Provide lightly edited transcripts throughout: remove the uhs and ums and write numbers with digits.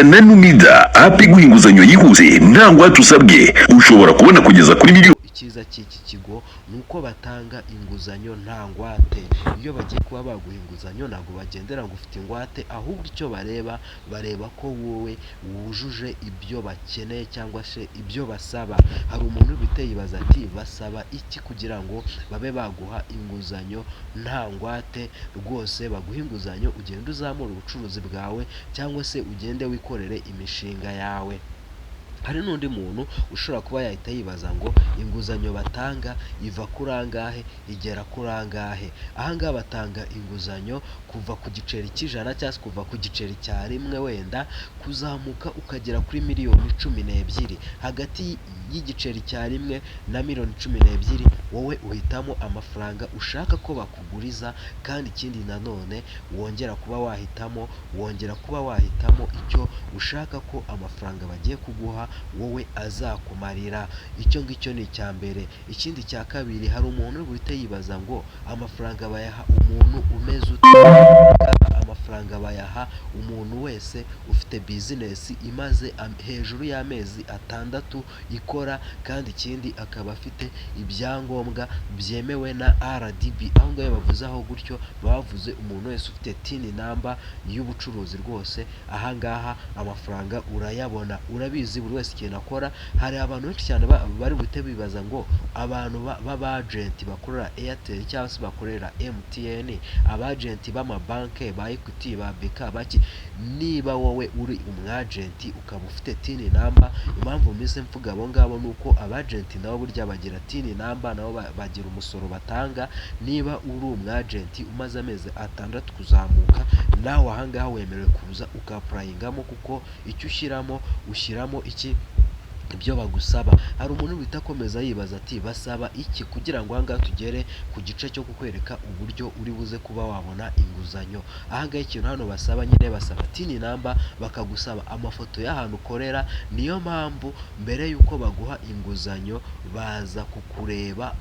na Numida app iguha inguzanyo yihuse nta ngwate usabwe, ushobora kubona kugeza kuri miliyoni. Icyiza cy'iki kigo ni uko batanga inguzanyo nta ngwate. Iyo bagiye kuba baguha inguzanyo ntabwo bagendera ngo ufite ingwate, ahubwo icyo bareba ko wowe wujuje ibyo bakeneye cyangwa se ibyo basaba. Hari umuntu bite yibaza ati basaba iki kugira ngo babe baguha inguzanyo nta ngwate? Rwose baguha inguzanyo ugende uzamura ubucuruzi bwawe cyangwa se ugende wikorere imishinga yawe. Hari n'undi muntu ushobora kuba yahita yibaza ngo inguzanyo batanga iva kuri angahe igera kuri angahe? Ahangaha batanga inguzanyo kuva ku giceri cy'ijana cyangwa se kuva ku giceri cya rimwe wenda kuzamuka ukagera kuri miliyoni 12. Hagati y'igiceri cya rimwe na miliyoni 12 wowe uhitamo amafaranga ushaka ko bakuguriza, kandi ikindi nanone wongera kuba wahitamo icyo ushaka ko amafaranga bagiye kuguha wowe azakumarira. Icyo ngicyo ni icya mbere. Ikindi cya kabiri, hari umuntu uri buhite yibaza ngo amafaranga bayaha umuntu umeze ute? Amafaranga bayaha umuntu wese ufite bizinesi imaze hejuru y'amezi 6 ikora, kandi ikindi akaba afite ibyangombwa byemewe na RDB. Aho ngaho bavuze aho gutyo bavuze umuntu wese ufite TIN number y'ubucuruzi. Rwose ahangaha amafaranga urayabona. Urabizi buri wese ikintu akora. Hari abantu benshi cyane bari buhite bibaza ngo abantu b'abagenti bakorera Airtel cyangwa se bakorera MTN, abagenti b'amabanke ba Equity, ba BK, baki, niba wowe uri umwagenti ukaba ufite TIN number, impamvu mise mvuga abo ngabo nuko abagenti nabo burya bagira TIN number, nabo bagira umusoro batanga. Niba uri umwagenti umaze amezi 6 kuzamuka, nawe ahangaha wemerewe kuza ukapurayingamo, kuko icyo ushyiramo iki ibyo bagusaba. Hari umuntu wita akomeza yibaza ati basaba iki kugira ngo ahangaha tugere ku gice cyo kukwereka uburyo uri buze kuba wabona inguzanyo. Ahangaha ikintu hano basaba nyine basaba TIN number, bakagusaba amafoto y'ahantu ukorera. Niyo mpamvu mbere y'uko baguha inguzanyo baza kukureba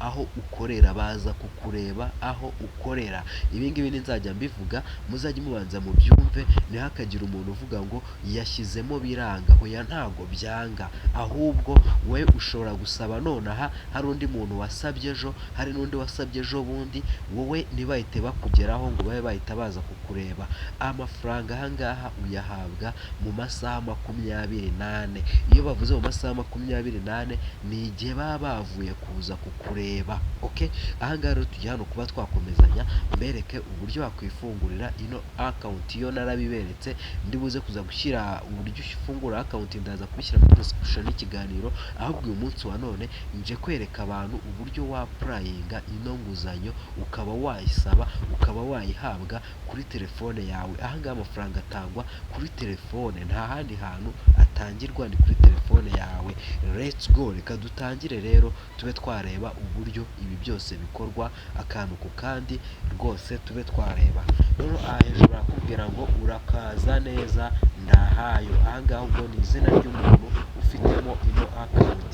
aho ukorera. Ibi ngibi nzajya mbivuga, muzajye mubanza mu byumve, ntihakagire umuntu uvuga ngo yashyizemo biranga. Oya, ntago byanga, ahubwo we ushobora gusaba nonaha, hari undi muntu wasabye ejo, hari n'undi wasabye ejo bundi, wowe ntibahite bakugeraho ngo babe bahita baza kukureba. Amafaranga ahangaha uyahabwa mu masaha 28. Iyo bavuze mu masaha 28 ni igihe baba bavuye kuza kukureba. Okay, ahangaha rero tujya hano kuba twakomezanya mbereke uburyo wakwifungurira ino account. Yo narabiberetse, ndibuze kuza gushyira uburyo ufungura account, ndaza kubishyira muri description y'ikiganiro. Ahubwo uyu munsi wa none nje kwereka abantu uburyo wapurayinga ino nguzanyo, ukaba wayisaba, ukaba wayihabwa kuri telefone yawe. Ahangaha amafaranga atangwa kuri telefone, nta handi hantu atangirwa, ni kuri telefone yawe. Let's go, reka dutangire rero tube twareba uburyo ibi byose bikorwa akantu ku kandi. Rwose tube twareba rero. Aha hejuru barakubwira ngo urakaza neza ndahayo. Ahangaha ubwo ni izina ry'umuntu ufitemo ino account.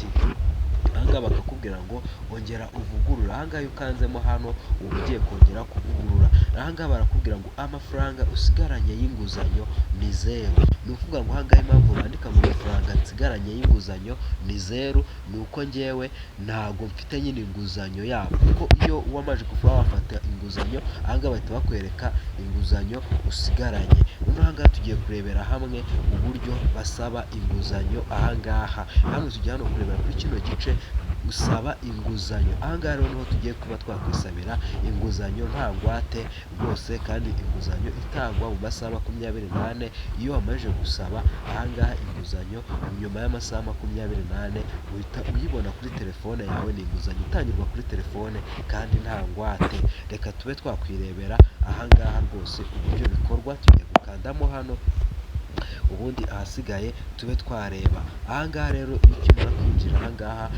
Ahangaha bakakubwira ngo ongera uvugurura. Ahangaha iyo ukanzemo hano uba ugiye kongera kuvugurura. Ahangaha barakubwira ngo amafaranga usigaranye y'inguzanyo ni 0. Ni ukuvuga ngo ahangaha impamvu bandika mu mafaranga nsigaranye y'inguzanyo ni 0, ni uko ngewe ntago mfite nyine inguzanyo yabo. Kuko iyo wamaje kuva wafata inguzanyo, ahangaha bahita bakwereka inguzanyo usigaranye. Ahangaha tugiye kurebera hamwe uburyo basaba inguzanyo. Ahangaha hano tujya hano kurebera kuri kino gice usaba inguzanyo. Ahangaha rero niho tugiye kuba twakwisabira inguzanyo nta ngwate rwose, kandi inguzanyo itangwa mu masaha 28. Iyo wamaze gusaba ahangaha inguzanyo, nyuma y'amasaha 28 uhita uyibona kuri telefone yawe. Ni inguzanyo itangirwa kuri telefone kandi nta ngwate. Reka tube twakwirebera ahangaha rwose uburyo bikorwa. Tugiye gukandamo hano, ubundi ahasigaye tube twareba. Ahangaha rero iyo ukimara kwinjira ahangaha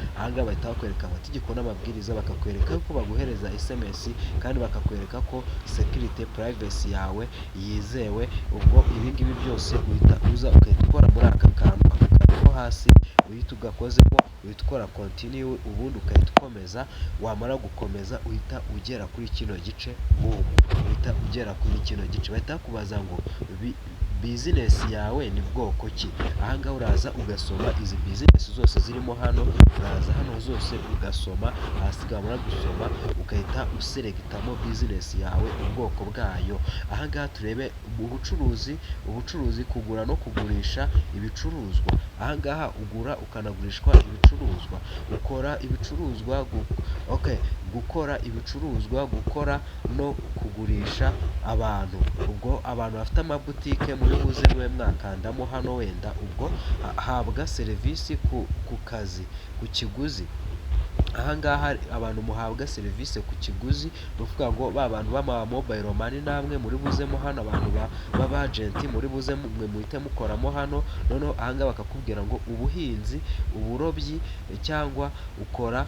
bahita bakwereka amategeko n'amabwiriza, bakakwereka ko baguhereza SMS, kandi bakakwereka ko security privacy yawe yizewe. Ubwo ibi ngibi byose uhita uza ugahita ukora muri aka kantu ko hasi, uhita ugakozemo, uhita ukora continue, ubundi ugahita ukomeza. Wamara gukomeza uhita ugera kuri kino gice, boom, uhita ugera kuri kino gice. Bahita kubaza ngo business yawe ni bwoko ki. Ahangaha uraza ugasoma izi business zose zirimo hano, uraza hano zose ugasoma, hasi wamara gusoma ugahita uselegitamo business yawe ubwoko bwayo. Ahangaha turebe ubucuruzi, kugura no kugurisha ibicuruzwa. Ahangaha ugura ukanagurishwa ibicuruzwa, ukora ibicuruzwa, gukora ibicuruzwa, gukora no kugurisha abantu. Ubwo abantu bafite amabutike muri buze mube mwakandamo hano, wenda ubwo habwa serivisi ku kazi, ku kiguzi. Ahangaha abantu muhabwa serivisi ku kiguzi, ni ukuvuga ngo ba bantu b'ama mobile money namwe muri buzemo hano, abantu b'abagenti muri buze mwe muhite mukoramo hano. Noneho ahangaha bakakubwira ngo ubuhinzi, uburobyi cyangwa ukora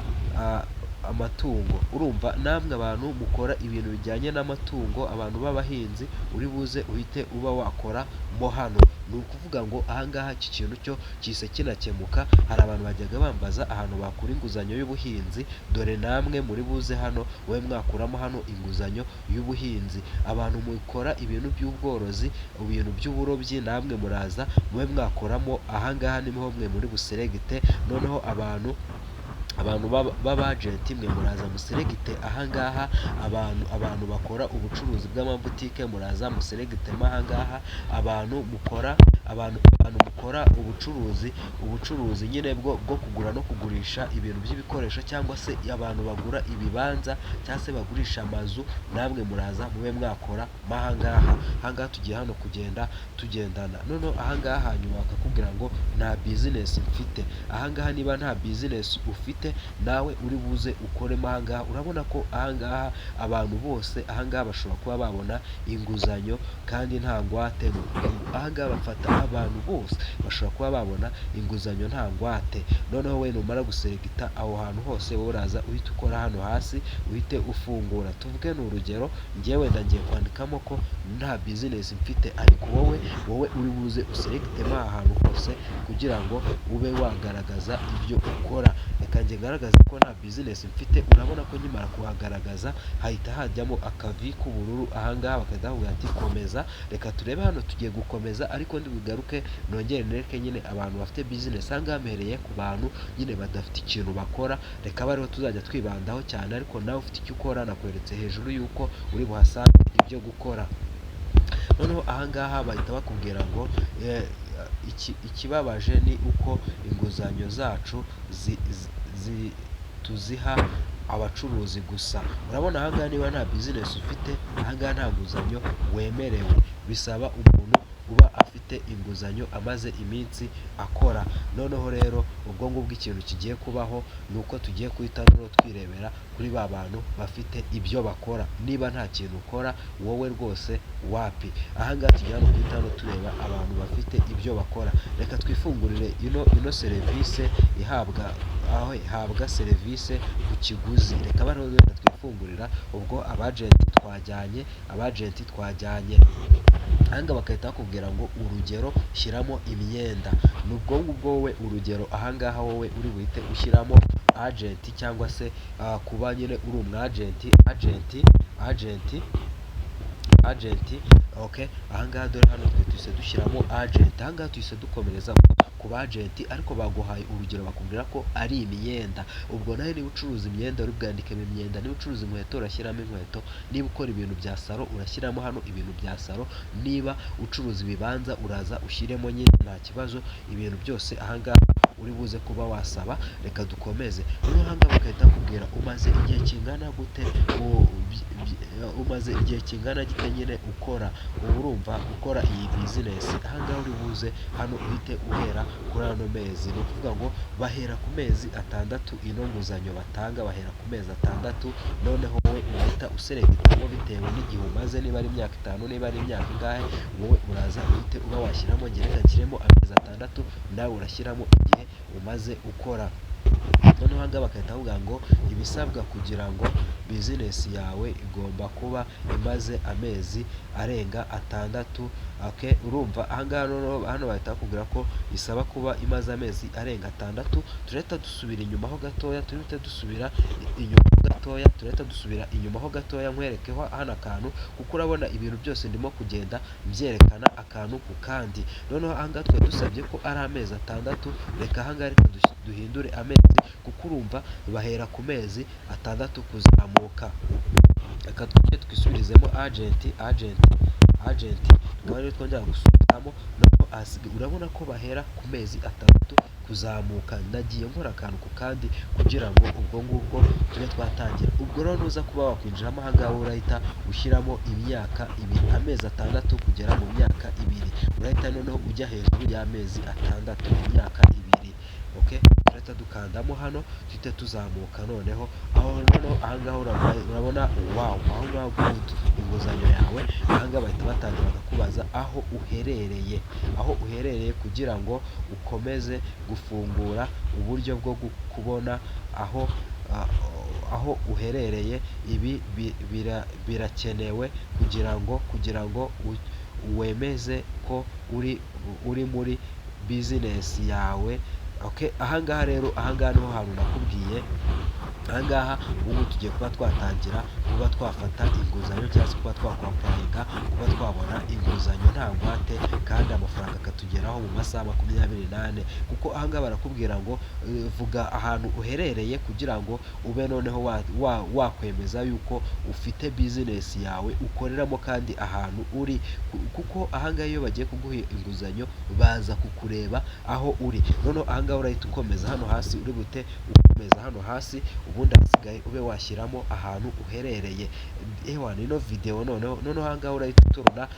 amatungo. Urumva namwe abantu mukora ibintu bijyanye n'amatungo, abantu b'abahinzi uri buze uhite uba wakora mo hano. Ni ukuvuga ngo ahangaha iki kintu cyo kise kinakemuka. Hari abantu bajyaga bambaza ahantu bakura inguzanyo y'ubuhinzi, dore namwe muri buze hano wowe mwakuramo hano inguzanyo y'ubuhinzi. Abantu mukora ibintu by'ubworozi, ibintu by'uburobyi, namwe muraza mube mwakoramo ahangaha, niho mwe muri buselegite. Noneho abantu b'abagenti mwe muraza muselegite ahangaha. Abantu bakora ubucuruzi bw'amabutike muraza muselegitemo ahangaha. Abantu mukora ubucuruzi nyine bwo kugura no kugurisha ibintu by'ibikoresho, cyangwa se abantu bagura ibibanza cyangwa se bagurisha amazu, namwe muraza mube mwakora ahangaha. Ahangaha tugiye hano kugenda tugendana. Noneho ahangaha hanyuma bakakubwira ngo nta business mfite. Ahangaha niba nta business ufite nawe uri buze ukoremo ahangaha. Urabona ko ahangaha abantu bose ahangaha bashobora kuba babona inguzanyo kandi nta ngwate. Ahangaha bafata abantu bose bashobora kuba babona inguzanyo nta ngwate. Noneho we numara guselegita aho hantu hose, wowe uraza uhita ukora hano hasi, uhite ufungura. Tuvuge ni urugero, njyewe ngiye kwandikamo ko nta business mfite, ariko wowe uri buze uselegitemo aha hantu hose kugira ngo ube wagaragaza ibyo ukora. Reka njye ngaragaza ko nta business mfite. Urabona ko nkimara kuhagaragaza hahita hajyamo akavi k'ubururu. Ahangaha bakahita bavuga ati komeza. Reka turebe hano, tugiye gukomeza, ariko ndi bugaruke nongere nereke nyine abantu bafite business. Ahangaha mpereye ku bantu nyine badafite ikintu bakora, reka bariho tuzajya twibandaho cyane, ariko nawe ufite icyo ukora nakweretse hejuru yuko uri buhasange ibyo gukora. Noneho ahangaha bahita bakubwira ngo ikibabaje ni uko inguzanyo zacu tuziha abacuruzi gusa. Urabona ahangaha niba nta business ufite, ahangaha nta nguzanyo wemerewe. Bisaba umuntu uba afite inguzanyo amaze iminsi akora. Noneho rero ubwo ngubwo ikintu kigiye kubaho ni uko tugiye guhita noneho twirebera kuri ba bantu bafite ibyo bakora. Niba nta kintu ukora wowe rwose wapi. Ahangaha tugiye hano guhita hano tureba abantu bafite ibyo bakora. Reka twifungurire ino serivisi ihabwa serivisi ku kiguzi. Reka bariho twifungurira ubwo abagenti twajyanye. Ahangaha bagahita bakubwira ngo urugero shyiramo imyenda. Ni ubwo ngubwo wowe urugero ahangaha wowe uri buhite ushyiramo agenti, cyangwa se kuba nyine uri umwagenti. Ahangaha dore hano tuhise dushyiramo agenti. Ahangaha tuhise dukomereza ku bagenti, ariko baguhaye urugero bakubwira ko ari imyenda. Ubwo nawe niba ucuruza imyenda uri bwandikemo imyenda, niba ucuruza inkweto urashyiramo inkweto, niba ukora ibintu bya salo urashyiramo hano ibintu bya salo, niba ucuruza ibibanza uraza ushyiremo nyine nta kibazo. Ibintu byose ahangaha uri buze kuba wasaba. Reka dukomeze. Noneho ahangaha bagahita bakubwira umaze igihe kingana gute, umaze igihe kingana gite nyine ukora. Ubu urumva ukora iyi business. Ahangaha uri buze hano uhite uhera kuri ano mezi. Ni ukuvuga ngo bahera ku mezi atandatu. Ino nguzanyo batanga bahera ku mezi atandatu. Noneho wowe uhita uselegitamo bitewe n'igihe umaze, niba ari imyaka 5, niba ari imyaka ingahe, wowe uraza uhite uba washyiramo. Reka nshyiremo amezi 6, nawe urashyiramo igihe umaze ukora. Noneho ahangaha bagahita bavuga ngo ibisabwa kugira ngo business yawe igomba kuba imaze amezi arenga 6. Urumva ahangaha hano bahita bakubwira ko isaba kuba imaze amezi arenga 6. Turahita dusubira inyuma ho gatoya, turahita dusubira inyuma gato gatoya, turahita dusubira inyuma ho gatoya nkwerekeho hano akantu, kuko urabona ibintu byose ndimo kugenda mbyerekana akantu ku kandi. Noneho ahangaha twari dusabye ko ari amezi 6, reka ahangaha reka duhindure amezi, kuko urumva bahera ku mezi 6 kuzamuka. Reka twisubirizemo agenti tukaba rero twongera gusubiramo, urabona ko bahera ku mezi 6 kuzamuka. Ndagiye nkora akantu ku kandi kugira ngo ubwo ngubwo tube twatangira. Ubwo rero nuza kuba wakwinjiramo ahangaha urahita ushyiramo imyaka 2, amezi 6 kugera mu myaka 2, urahita noneho ujya hejuru y'amezi 6, imyaka 2. Okay, turahita dukandamo hano tuhite tuzamuka noneho, aho noneho ahangaha urabona wow, aho ngaho good, inguzanyo yawe ahangaha bahita batangira bakakubaza aho uherereye kugira ngo ukomeze gufungura uburyo bwo kubona aho uherereye. Ibi birakenewe kugira ngo wemeze ko uri muri business yawe. Okay, ahangaha rero niho hantu nakubwiye. Ahangaha ubu tugiye kuba twatangira kuba twafata inguzanyo, cyangwa se kuba twakwapurayinga, kuba twabona inguzanyo nta ngwate, kandi amafaranga akatugeraho mu masaha 28. Kuko ahangaha barakubwira ngo vuga ahantu uherereye kugira ngo ube noneho wakwemeza yuko ufite business yawe ukoreramo kandi ahantu uri. Kuko ahangaha iyo bagiye kuguha inguzanyo baza kukureba aho uri. Noneho ahangaha urahita ukomeza hano hasi, uri bute ukomeza hano hasi, ubundi hasigaye ube washyiramo ahantu uherereye. Ino video noneho ahangaha urahita uturuna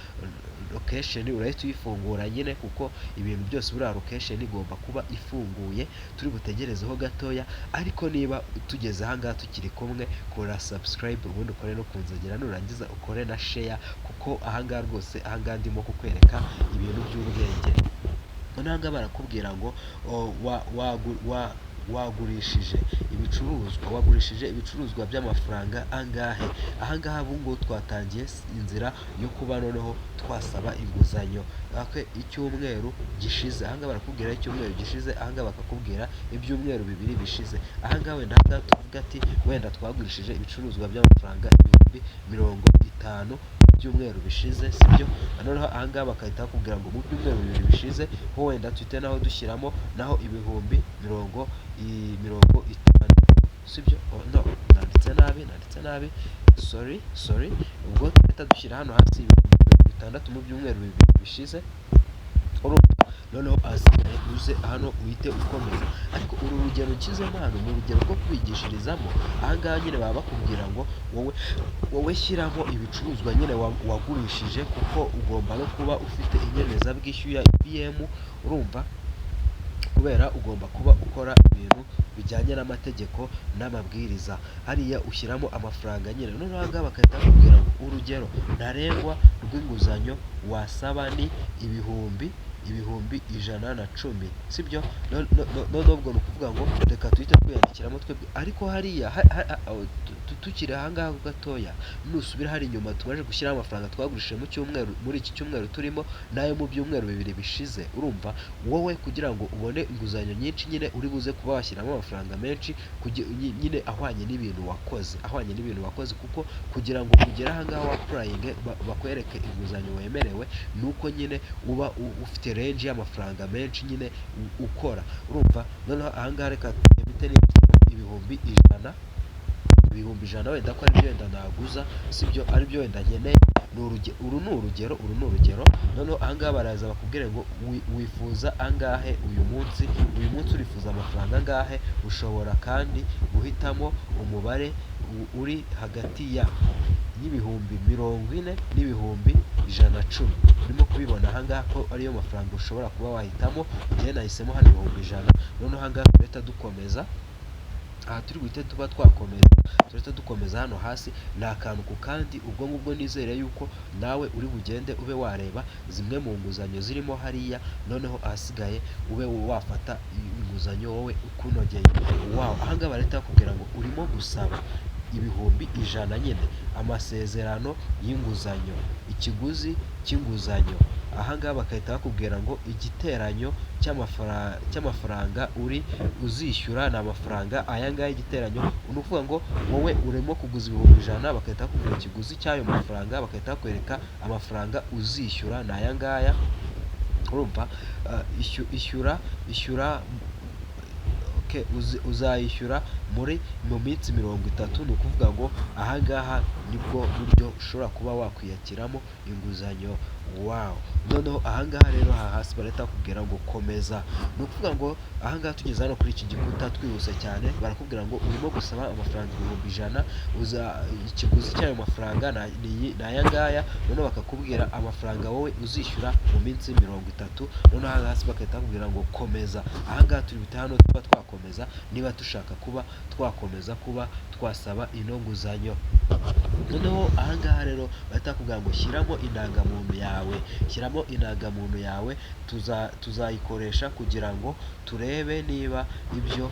location, urahita uyifungura nyine, kuko ibintu byose buriya location igomba kuba ifunguye. Turi butegerezeho gatoya, ariko niba tugeze ahangaha tukiri kumwe, kora subscribe, ubundi ukore no kunzogera, nurangiza ukore na share, kuko ahangaha rwose ahangaha ndimo kukwereka ibintu by'ubwenge. Ahangaha barakubwira ngo wagurishije ibicuruzwa by'amafaranga angahe. Ahangaha ubungubu twatangiye inzira yo kuba noneho twasaba inguzanyo. Icyumweru gishize, ahangaha barakubwira icyumweru gishize, ahangaha bakakubwira ibyumweru 2 bishize. Ahangaha wenda tuvuga ati wenda twagurishije ibicuruzwa by'amafaranga 50,000 byumweru bishize, sibyo? Noneho ahangaha bakahita bakubwira ngo mu byumweru 2 bishize ho wenda tuhite naho dushyiramo naho 50,000, sibyo? No, nanditse nabi, sorry. Ubwo tuhita dushyira hano hasi 6,000 mu byumweru 2 bishize. Noneho asigaye uze hano uhite ukomeza. Ariko uru rugero ukizemo hano ni urugero rwo kwigishirizamo. Ahangaha nyine baba bakubwira ngo wowe shyiramo ibicuruzwa nyine wagurishije, kuko ugomba no kuba ufite inyemezabwishyu ya IBM, urumva, kubera ugomba kuba ukora ibintu bijyanye n'amategeko n'amabwiriza. Hariya ushyiramo amafaranga nyine. Noneho ahangaha bagahita bakubwira ngo urugero ntarengwa rw'inguzanyo wasaba ni ibihumbi 110, sibyo? Noneho ubwo ni ukuvuga ngo reka tuhite twiyandikiramo twebwe. Ariko hariya tukiri ahangaha gatoya, nusubira hari inyuma tumaze gushyiraho amafaranga twagurishije muri iki cyumweru turimo, nayo mu byumweru 2 bishize. Urumva, wowe kugira ngo ubone inguzanyo nyinshi nyine uri buze kuba washyiramo amafaranga menshi nyine ahwanye n'ibintu wakoze, kuko kugira ngo ugere ahangaha wapurayinge bakwereke inguzanyo wemerewe, nuko nyine uba ufite range y'amafaranga menshi nyine ukora, urumva. Noneho ahangaha reka tubite ibihumbi 100 wenda ko ari byo wenda naguza, sibyo? Ari byo wenda nkeneye. Uru ni urugero. Noneho ahangaha baraza bakubwire ngo wifuza angahe uyu munsi urifuza amafaranga angahe. Ushobora kandi guhitamo umubare uri hagati y'ibihumbi 40 n'ibihumbi 110. Urimo kubibona ahangaha ko ariyo mafaranga ushobora kuba wahitamo. Njye nahisemo hano 100,000. Noneho ahangaha turahita dukomeza. Aha turi guhita tuba twakomeza, turahita dukomeza hano hasi, ni akantu ku kandi. Ubwo ngubwo nizere yuko nawe uri bugende ube wareba zimwe mu nguzanyo zirimo hariya, noneho ahasigaye ube wafata inguzanyo wowe ukunogeye. Ahangaha barahita bakubwira ngo urimo gusaba ibihumbi 100 nyine, amasezerano y'inguzanyo, ikiguzi cy'inguzanyo, ahangaha bagahita bakubwira ngo igiteranyo cy'amafaranga uzishyura ni amafaranga ayangaya. Igiteranyo ni ukuvuga ngo wowe urimo kuguza ibihumbi 100, bagahita bakubwira ikiguzi cy'ayo mafaranga, bagahita bakwereka amafaranga uzishyura ni ayangaya. Urumva ishyura uzayishyura mu minsi 30. ni ukuvuga ngo ahangaha nibwo buryo ushobora kuba wakwiyakiramo inguzanyo. Noneho ahangaha rero hasi barahita bakubwira ngo komeza. Ni ukuvuga ngo ahangaha tugeze hano kuri iki gikuta twihuse cyane, barakubwira ngo urimo gusaba amafaranga ibihumbi 100, ikiguzi cy'ayo mafaranga ni ayangaya. noneho bakakubwira amafaranga wowe uzishyura mu minsi 30. noneho aha hasi bagahita bakubwira ngo komeza. Ahangaha turi bute hano tuba twakomeza niba dushaka kuba twakomeza kuba twasaba ino nguzanyo. Noneho ahangaha rero bahita bakubwira ngo shyiramo indangamuntu yawe, tuzayikoresha kugira ngo turebe niba ibyo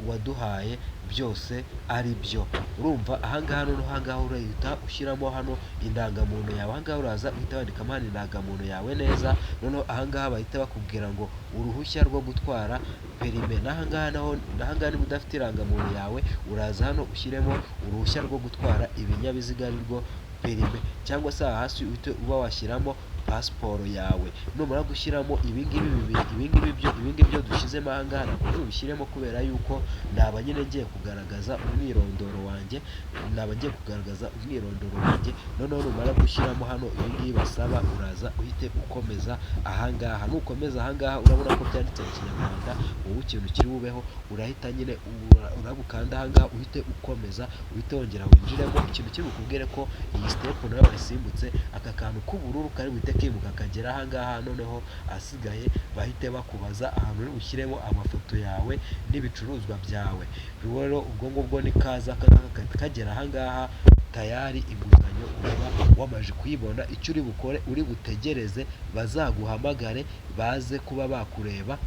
waduhaye byose ari byo. Urumva ahangaha noneho ahangaha urahita ushyiramo hano indangamuntu yawe. Ahangaha uraza uhita wandikamo hano indangamuntu yawe neza. noneho ahangaha bahita bakubwira ngo uruhushya rwo gutwara perime. N'ahangaha niba udafite irangamuntu yawe uraza hano ushyiremo uruhushya rwo gutwara ibinyabiziga arirwo perime, cyangwa se aha hasi uhite uba washyiramo pasiporo yawe. Numara gushyiramo ibingibi byo dushyizemo ahangaha ntabwo ubishyiremo kubera yuko naba nyine ngiye kugaragaza umwirondoro wanjye. Noneho numara gushyiramo hano ibingibi basaba uraza uhite ukomeza ahangaha. Nukomeza ahangaha urabona ko byanditse mu Kinyarwanda, wowe ikintu kiri bubeho urahita nyine urabukanda ahangaha uhite ukomeza, uhite wongera winjiremo. Ikintu kiri bukubwire ko iyi step nayo wayisimbutse, aka kantu k'ubururu kari buhite kimuka kagera ahangaha. noneho asigaye bahite bakubaza ahantu uri bushyiremo amafoto yawe n'ibicuruzwa byawe. Rero ubwo ngubwo ni kaza kagera ahangaha tayari inguzanyo uba wamaze kuyibona. Icyo uri bukore uri butegereze bazaguhamagare baze kuba bakureba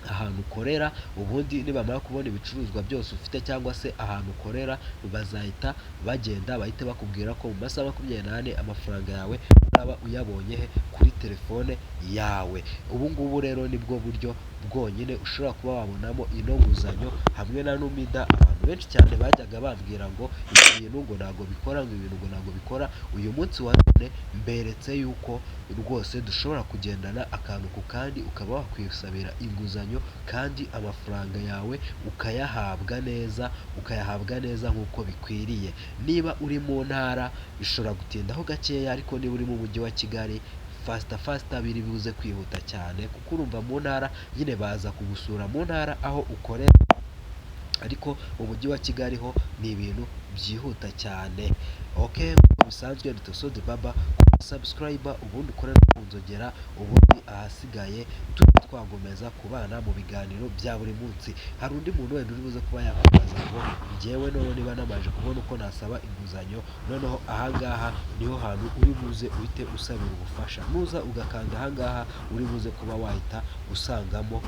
ahantu ukorera, ubundi nibamara kubona ibicuruzwa byose ufite cyangwa se ahantu ukorera, bazahita bagenda bahite bakubwira ko mu masaha 24 amafaranga yawe uraba uyabonye kuri telefone yawe. Ubu ngubu rero nibwo buryo bwonyine ushobora kuba wabonamo ino nguzanyo hamwe na Numida. Abantu benshi cyane bajyaga bambwira ngo ibintu ngo ntabwo bikora, uyu munsi wa none mberetse yuko rwose dushobora kugendana akantu ku kandi ukaba wakwisabira inguzanyo kandi amafaranga yawe ukayahabwa neza nk'uko bikwiriye. Niba uri mu ntara bishobora gutindaho gakeya, ariko niba uri mu mujyi wa Kigali fasita biri buze kwihuta cyane, kuko urumva mu ntara nyine baza kugusura mu ntara aho ukorera, ariko mu mujyi wa Kigali ho ni ibintu byihuta cyane. Nk'uko bisanzwe ni Tosodi Baba, subscribe ubundi ukore no kunzogera, ubundi ahasigaye twagomeza kubana mu biganiro bya buri munsi. Hari undi muntu wenda uri buze kuba yakwibaza ngo njyewe none niba namaje kubona uko nasaba inguzanyo, noneho ahangaha niho hantu uri buze uhite usabira ubufasha. Nuza ugakanda ahangaha uri buze kuba wahita usangamo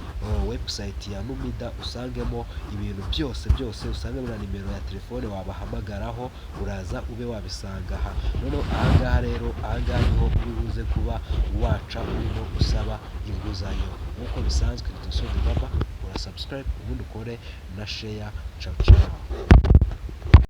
website ya Numida, usangemo ibintu byose usangemo na nimero ya telefone wabahamagaraho, uraza ube wabisanga aha. noneho ahangaha rero niho uri buze kuba waca urimo usaba inguzanyo. Nk'uko bisanzwe ni Tosodi Baba, ura subscribe ubundi ukore na share. Ciao.